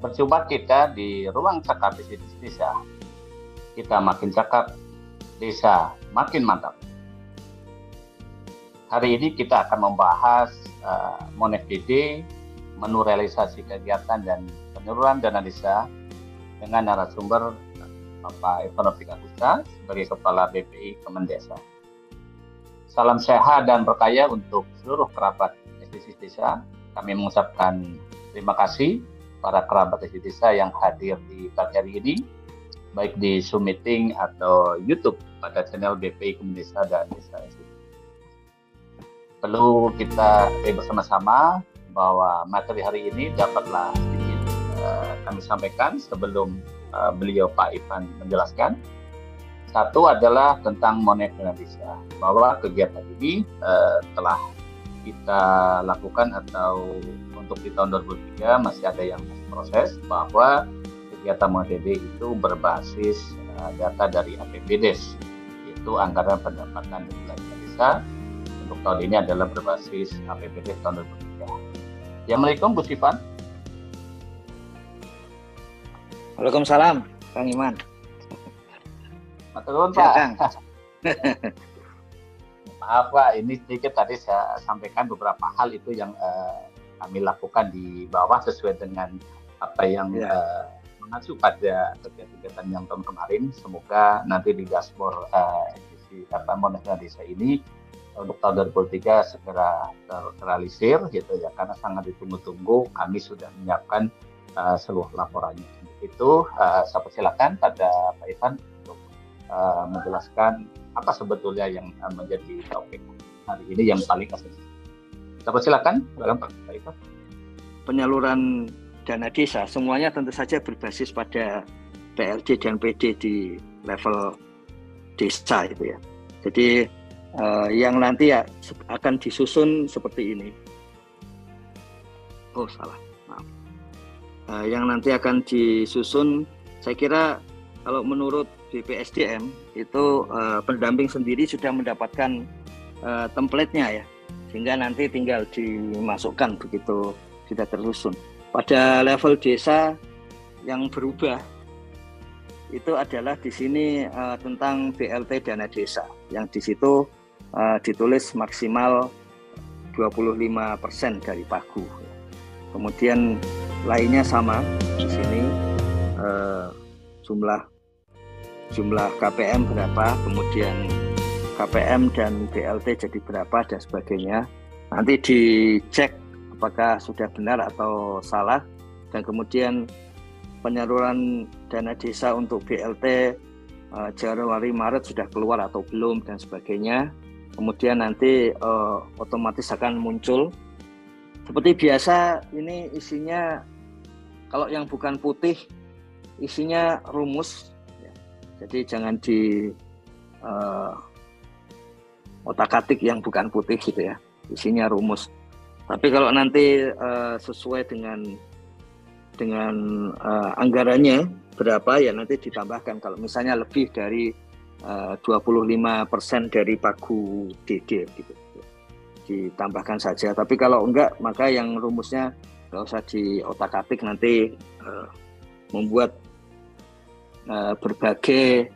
Berjumpa kita di ruang cakap di desa. Kita makin cakap, desa makin mantap. Hari ini kita akan membahas Monev DD, menu realisasi kegiatan dan penyaluran dana desa dengan narasumber Bapak Irfan Rafiq Agusta sebagai Kepala BPI Kemendesa. Salam sehat dan berkaya untuk seluruh kerabat SDGs Desa. Kami mengucapkan terima kasih para kerabat SDGs Desa yang hadir di pagi hari ini, baik di Zoom meeting atau YouTube pada channel BPI Kemendesa dan Desa SDGs. Perlu kita bersama-sama bahwa materi hari ini dapatlah sedikit kami sampaikan sebelum beliau Pak Irfan menjelaskan. Satu adalah tentang Monev Desa, bahwa kegiatan ini telah kita lakukan atau untuk di tahun 2003 masih ada yang proses, bahwa kegiatan Monev DD itu berbasis data dari APBDes, yaitu anggaran pendapatan dan belanja desa. Untuk tahun ini adalah berbasis APBDes tahun 2003. Assalamualaikum Bu Sifan. Waalaikumsalam Kang Iman. Matur Pak. Maaf Pak, ini sedikit tadi saya sampaikan beberapa hal itu yang kami lakukan di bawah sesuai dengan apa yang mengacu pada kegiatan yang tahun kemarin. Semoga nanti di dashboard edisi Monev Desa ini untuk tahun 2003 segera terrealisir gitu ya, karena sangat ditunggu-tunggu. Kami sudah menyiapkan seluruh laporannya. Itu saya persilakan pada Pak Irfan untuk menjelaskan apa sebetulnya yang menjadi topik hari ini yang paling esensial. Saya persilakan, Pak Irfan. Penyaluran dana desa semuanya tentu saja berbasis pada PLD dan PD di level desa itu ya. Jadi yang nanti ya akan disusun seperti ini. Oh salah, maaf. Yang nanti akan disusun, saya kira kalau menurut BPSDM itu pendamping sendiri sudah mendapatkan template-nya ya, sehingga nanti tinggal dimasukkan begitu sudah tersusun. Pada level desa yang berubah itu adalah di sini tentang BLT dana desa, yang di situ ditulis maksimal 25% dari pagu. Kemudian lainnya sama di sini jumlah KPM berapa, kemudian KPM dan BLT jadi berapa dan sebagainya. Nanti dicek apakah sudah benar atau salah, dan kemudian penyaluran dana desa untuk BLT Januari Maret sudah keluar atau belum dan sebagainya. Kemudian nanti otomatis akan muncul seperti biasa. Ini isinya kalau yang bukan putih isinya rumus ya. Jadi jangan di otak-atik yang bukan putih gitu ya, isinya rumus. Tapi kalau nanti sesuai dengan anggarannya berapa ya nanti ditambahkan. Kalau misalnya lebih dari 25% dari pagu DD gitu, ditambahkan saja. Tapi kalau enggak, maka yang rumusnya nggak usah di otak-atik, nanti membuat berbagai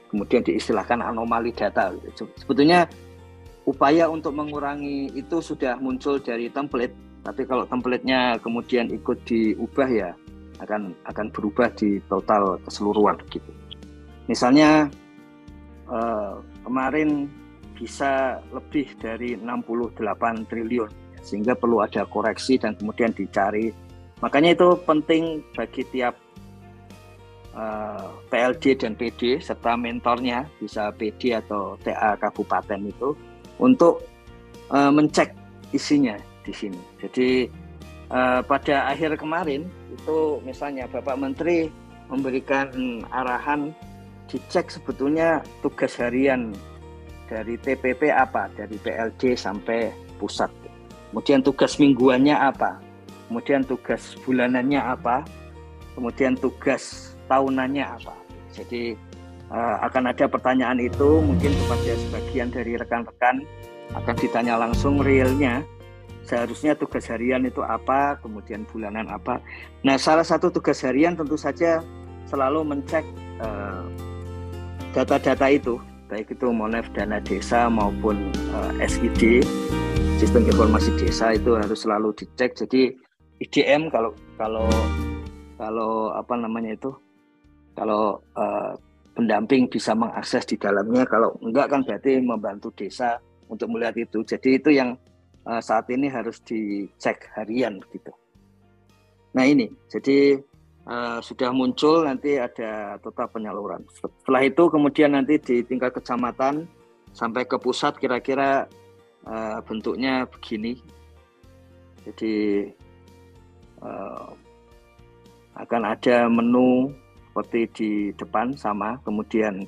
kemudian diistilahkan anomali data. Sebetulnya upaya untuk mengurangi itu sudah muncul dari template, tapi kalau template-nya kemudian ikut diubah ya akan berubah di total keseluruhan gitu. Misalnya kemarin bisa lebih dari 68 triliun, sehingga perlu ada koreksi dan kemudian dicari. Makanya itu penting bagi tiap PLD dan PD serta mentornya, bisa PD atau TA kabupaten itu, untuk mencek isinya di sini. Jadi pada akhir kemarin itu misalnya Bapak Menteri memberikan arahan dicek sebetulnya tugas harian dari TPP apa, dari PLD sampai pusat. Kemudian tugas mingguannya apa, kemudian tugas bulanannya apa, kemudian tugas tahunannya apa. Jadi akan ada pertanyaan itu mungkin kepada sebagian dari rekan-rekan, akan ditanya langsung realnya seharusnya tugas harian itu apa, kemudian bulanan apa. Nah, salah satu tugas harian tentu saja selalu mencek data-data itu, baik itu Monef Dana Desa maupun SID, Sistem Informasi Desa, itu harus selalu dicek. Jadi IDM kalau apa namanya itu, kalau pendamping bisa mengakses di dalamnya, kalau enggak kan berarti membantu desa untuk melihat itu. Jadi itu yang saat ini harus dicek harian gitu. Nah ini, jadi sudah muncul, nanti ada total penyaluran. Setelah itu kemudian nanti di tingkat kecamatan sampai ke pusat kira-kira bentuknya begini. Jadi akan ada menu seperti di depan sama, kemudian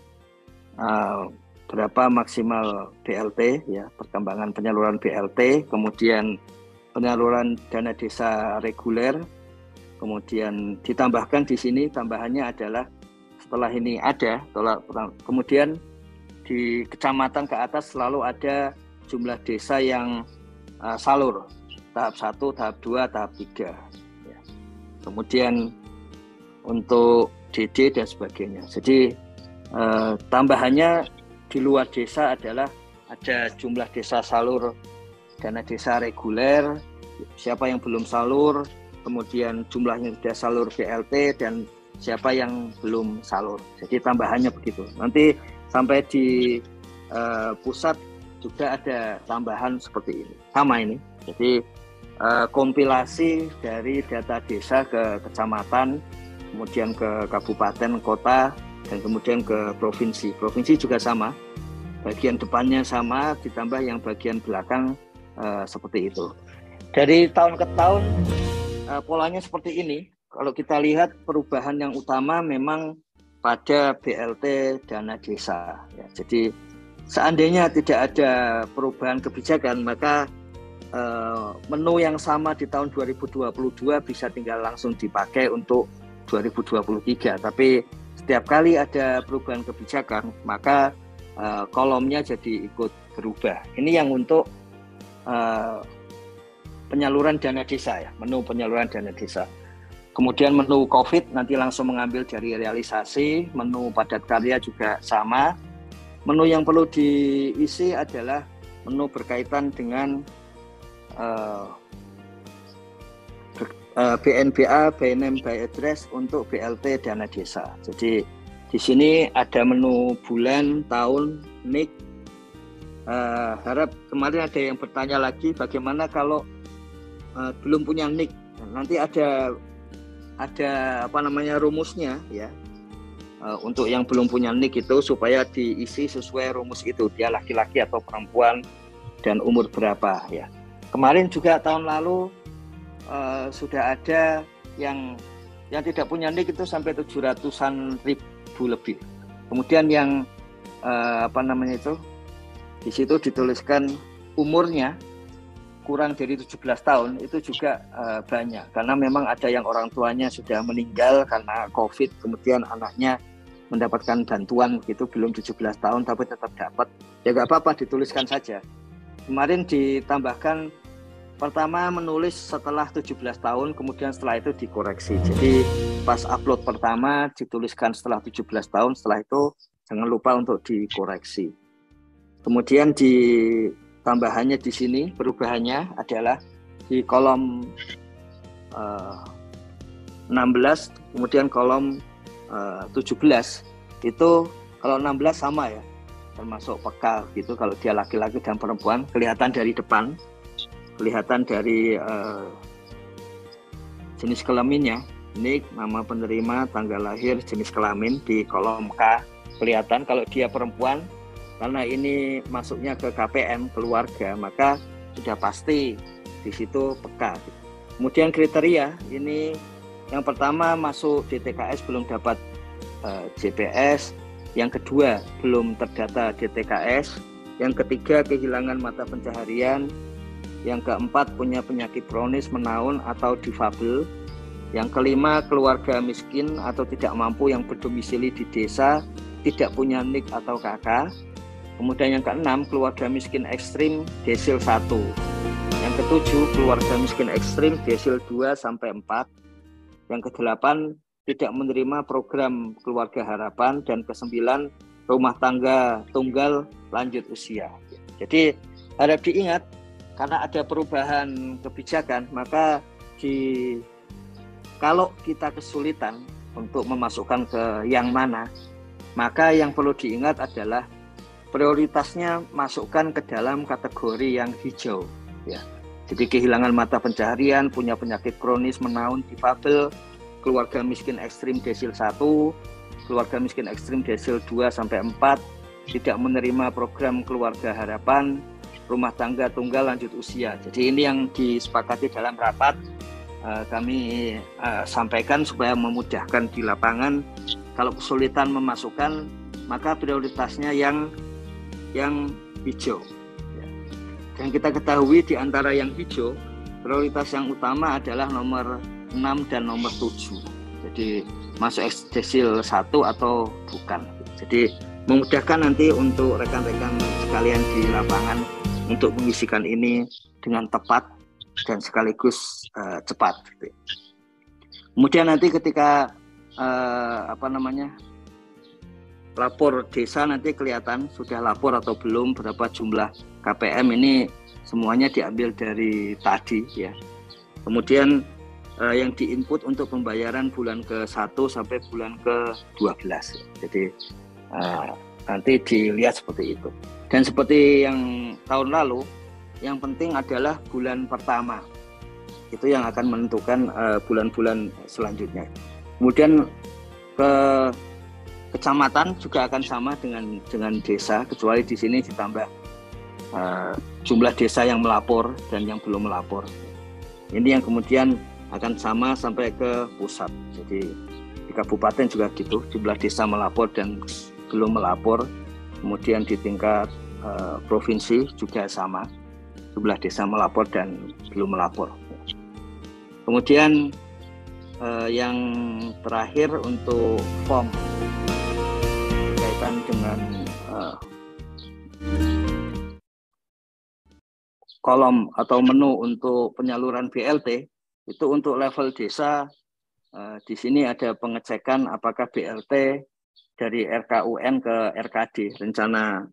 berapa maksimal BLT ya, perkembangan penyaluran BLT, kemudian penyaluran dana desa reguler. Kemudian ditambahkan di sini, tambahannya adalah setelah ini ada, kemudian di kecamatan ke atas selalu ada jumlah desa yang salur, tahap 1, tahap 2, tahap 3. Ya. Kemudian untuk DD dan sebagainya. Jadi tambahannya di luar desa adalah ada jumlah desa salur dana desa reguler, siapa yang belum salur, kemudian jumlahnya sudah salur BLT, dan siapa yang belum salur. Jadi tambahannya begitu. Nanti sampai di pusat juga ada tambahan seperti ini. Sama ini. Jadi kompilasi dari data desa ke kecamatan, kemudian ke kabupaten, kota, dan kemudian ke provinsi. Provinsi juga sama. Bagian depannya sama, ditambah yang bagian belakang seperti itu. Dari tahun ke tahun polanya seperti ini. Kalau kita lihat perubahan yang utama memang pada BLT dana desa. Ya, jadi seandainya tidak ada perubahan kebijakan, maka menu yang sama di tahun 2022 bisa tinggal langsung dipakai untuk 2023. Tapi setiap kali ada perubahan kebijakan, maka kolomnya jadi ikut berubah. Ini yang untuk penyaluran dana desa ya, menu penyaluran dana desa. Kemudian menu COVID nanti langsung mengambil dari realisasi, menu padat karya juga sama. Menu yang perlu diisi adalah menu berkaitan dengan BNBA, BNM by address untuk BLT dana desa. Jadi di sini ada menu bulan, tahun, NIK. Harap kemarin ada yang bertanya lagi bagaimana kalau belum punya NIK. Nanti ada apa namanya rumusnya ya, untuk yang belum punya NIK itu supaya diisi sesuai rumus itu, dia laki-laki atau perempuan dan umur berapa ya. Kemarin juga tahun lalu sudah ada yang tidak punya NIK itu sampai 700-an ribu lebih. Kemudian yang apa namanya itu, di situ dituliskan umurnya kurang dari 17 tahun itu juga banyak, karena memang ada yang orang tuanya sudah meninggal karena COVID, kemudian anaknya mendapatkan bantuan gitu, belum 17 tahun tapi tetap dapat, ya nggak apa-apa dituliskan saja. Kemarin ditambahkan pertama menulis setelah 17 tahun, kemudian setelah itu dikoreksi. Jadi pas upload pertama dituliskan setelah 17 tahun, setelah itu jangan lupa untuk dikoreksi. Kemudian di tambahannya di sini, perubahannya adalah di kolom 16, kemudian kolom 17 itu, kalau 16 sama ya, termasuk peka gitu, kalau dia laki-laki dan perempuan, kelihatan dari depan, kelihatan dari jenis kelaminnya, NIK, nama penerima, tanggal lahir, jenis kelamin, di kolom K kelihatan. Kalau dia perempuan, karena ini masuknya ke KPM keluarga, maka sudah pasti di situ peka. Kemudian kriteria ini, yang pertama masuk DTKS belum dapat JPS, yang kedua belum terdata DTKS, yang ketiga kehilangan mata pencaharian, yang keempat punya penyakit kronis, menaun atau difabel, yang kelima keluarga miskin atau tidak mampu yang berdomisili di desa, tidak punya NIK atau KK. Kemudian yang keenam, keluarga miskin ekstrim desil 1. Yang Yang ketujuh, keluarga miskin ekstrim desil 2 sampai 4. Yang kedelapan, tidak menerima program keluarga harapan. Dan kesembilan, rumah tangga tunggal lanjut usia. Jadi harap diingat, karena ada perubahan kebijakan, maka kalau kita kesulitan untuk memasukkan ke yang mana, maka yang perlu diingat adalah prioritasnya masukkan ke dalam kategori yang hijau. Ya. Jadi kehilangan mata pencaharian, punya penyakit kronis, menaun, difabel, keluarga miskin ekstrim desil 1, keluarga miskin ekstrim desil 2 sampai 4, tidak menerima program keluarga harapan, rumah tangga tunggal lanjut usia. Jadi ini yang disepakati dalam rapat, kami sampaikan supaya memudahkan di lapangan. Kalau kesulitan memasukkan, maka prioritasnya yang hijau. Dan kita ketahui di antara yang hijau, prioritas yang utama adalah nomor 6 dan nomor 7. Jadi masuk desil 1 atau bukan. Jadi memudahkan nanti untuk rekan-rekan sekalian di lapangan untuk mengisikan ini dengan tepat dan sekaligus cepat. Kemudian nanti ketika lapor desa nanti kelihatan sudah lapor atau belum, berapa jumlah KPM, ini semuanya diambil dari tadi ya. Kemudian yang diinput untuk pembayaran bulan ke-1 sampai bulan ke-12. Jadi nanti dilihat seperti itu. Dan seperti yang tahun lalu, yang penting adalah bulan pertama. Itu yang akan menentukan bulan-bulan selanjutnya. Kemudian kecamatan juga akan sama dengan desa, kecuali di sini ditambah jumlah desa yang melapor dan yang belum melapor. Ini yang kemudian akan sama sampai ke pusat. Jadi di kabupaten juga gitu, jumlah desa melapor dan belum melapor. Kemudian di tingkat provinsi juga sama, jumlah desa melapor dan belum melapor. Kemudian yang terakhir untuk form berkaitan dengan kolom atau menu untuk penyaluran BLT, itu untuk level desa. Di sini ada pengecekan apakah BLT dari RKUN ke RKD, rencana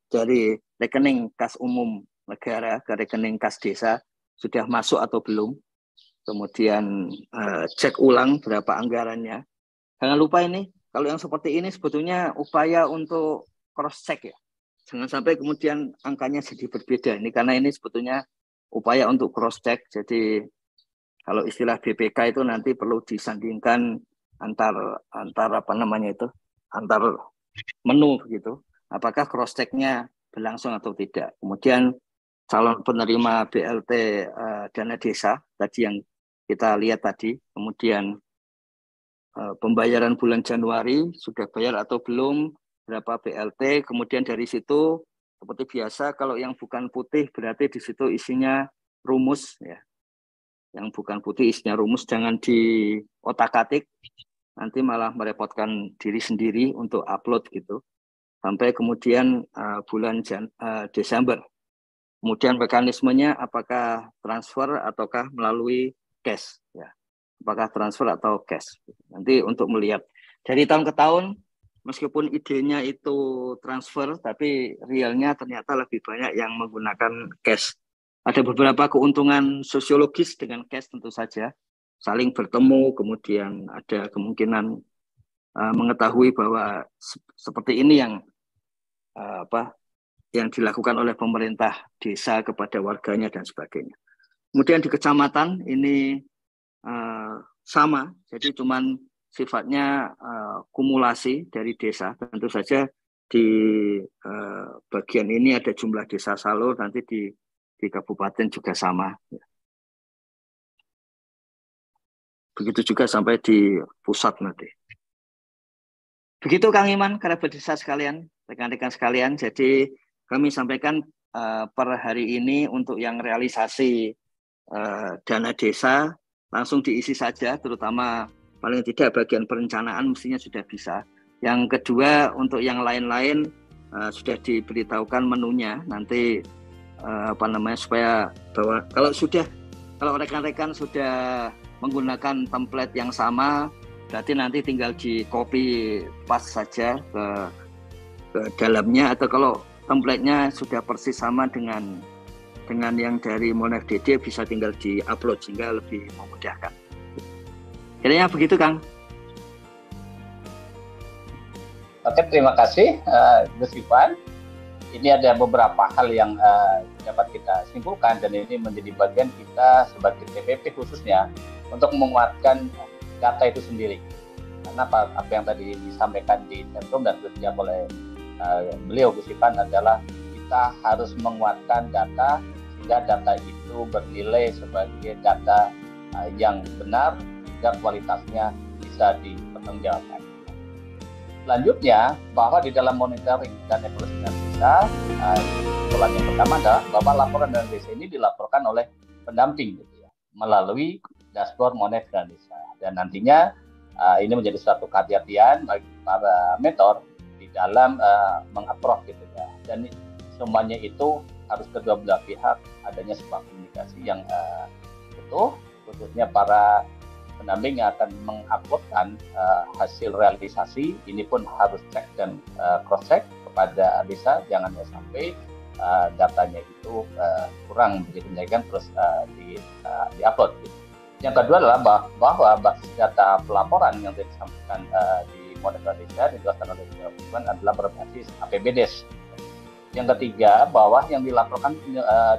dari rekening kas umum negara ke rekening kas desa sudah masuk atau belum. Kemudian cek ulang berapa anggarannya. Jangan lupa ini, kalau yang seperti ini sebetulnya upaya untuk cross check ya. Jangan sampai kemudian angkanya jadi berbeda. Ini karena ini sebetulnya upaya untuk cross check. Jadi kalau istilah BPK itu nanti perlu disandingkan antar menu begitu. Apakah cross check-nya berlangsung atau tidak. Kemudian calon penerima BLT dana desa tadi yang kita lihat tadi, kemudian pembayaran bulan Januari sudah bayar atau belum, berapa BLT, kemudian dari situ seperti biasa kalau yang bukan putih berarti di situ isinya rumus ya. Yang bukan putih isinya rumus, jangan di otak-atik, nanti malah merepotkan diri sendiri untuk upload gitu. Sampai kemudian bulan Desember. Kemudian mekanismenya apakah transfer ataukah melalui cash ya. Apakah transfer atau cash. Nanti untuk melihat dari tahun ke tahun, meskipun idenya itu transfer, tapi realnya ternyata lebih banyak yang menggunakan cash. Ada beberapa keuntungan sosiologis dengan cash tentu saja. Saling bertemu, kemudian ada kemungkinan mengetahui bahwa seperti ini yang dilakukan oleh pemerintah desa kepada warganya dan sebagainya. Kemudian di kecamatan ini sama, jadi cuman sifatnya kumulasi dari desa. Tentu saja di bagian ini ada jumlah desa salur, nanti di kabupaten juga sama. Begitu juga sampai di pusat nanti. Begitu Kang Iman, kerabat desa sekalian, rekan-rekan sekalian. Jadi kami sampaikan per hari ini untuk yang realisasi dana desa langsung diisi saja, terutama paling tidak bagian perencanaan mestinya sudah bisa. Yang kedua untuk yang lain-lain sudah diberitahukan menunya, nanti supaya bahwa kalau rekan-rekan sudah menggunakan template yang sama, berarti nanti tinggal di copy paste saja ke dalamnya, atau kalau template-nya sudah persis sama dengan yang dari Monef DD, bisa tinggal di-upload sehingga lebih memudahkan. Kayaknya begitu, Kang. Oke, terima kasih Gus Ivan. Ini ada beberapa hal yang dapat kita simpulkan, dan ini menjadi bagian kita sebagai TPP khususnya untuk menguatkan data itu sendiri. Karena apa yang tadi disampaikan di Setrum dan dijawab oleh beliau Gus Ivan adalah kita harus menguatkan data sehingga data itu bernilai sebagai data yang benar dan kualitasnya bisa dipertanggungjawabkan. Selanjutnya, bahwa di dalam monitoring dan evaluasi desa, kesimpulan yang pertama adalah bahwa laporan dana desa ini dilaporkan oleh pendamping gitu ya, melalui dashboard Monef dana desa. Dan nantinya ini menjadi suatu kehati-hatian bagi para mentor di dalam meng-approve gitu ya. Dan semuanya itu harus kedua belah pihak adanya sebuah komunikasi yang utuh, khususnya para pendamping yang akan menguploadkan hasil realisasi. Ini pun harus cek dan cross check kepada desa, jangan sampai datanya itu kurang begitu menjadikan terus di-upload. Yang kedua adalah bahwa basis data pelaporan yang disampaikan di Monef desa dijelaskan oleh Ivan adalah berbasis APBDes. Yang ketiga, bahwa yang dilaporkan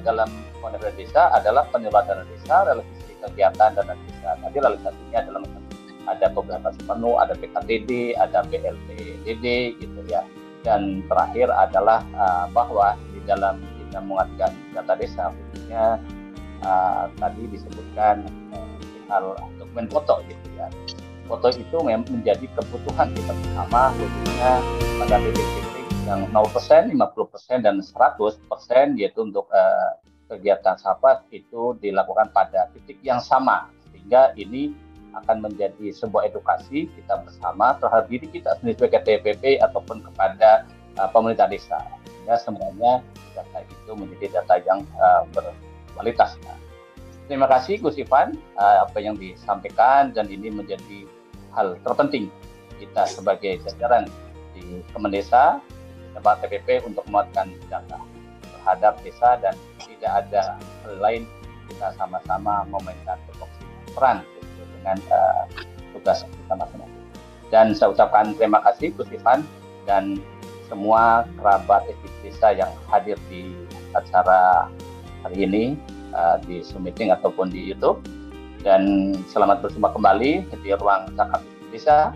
dalam Monef desa adalah penyeluruhan dana desa, realisasi kegiatan dana desa. Tadi realisasinya adalah ada beberapa penuh, ada PKTD, ada BLTDD gitu ya. Dan terakhir adalah bahwa di dalam kita menguatkan data desa, khususnya tadi disebutkan hal dokumen foto gitu ya. Foto itu menjadi kebutuhan kita bersama, khususnya pada titik-titik yang 0%, 50%, dan 100%, yaitu untuk kegiatan sahabat itu dilakukan pada titik yang sama, sehingga ini akan menjadi sebuah edukasi kita bersama terhadap diri kita sendiri sebagai TPP ataupun kepada pemerintah desa, sehingga semuanya data itu menjadi data yang berkualitas. Terima kasih Gus Ivan apa yang disampaikan, dan ini menjadi hal terpenting kita sebagai jajaran di Kemendesa, Bapak TPP, untuk menguatkan data terhadap desa, dan tidak ada hal lain, kita sama-sama memainkan peran dengan tugas kita masing-masing. Dan saya ucapkan terima kasih Gus Ivan dan semua kerabat desa yang hadir di acara hari ini di Zoom meeting ataupun di YouTube. Dan selamat berjumpa kembali di ruang cakap desa.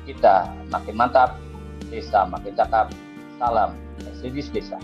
Kita makin mantap, desa makin cakap. Salam SDGs Desa.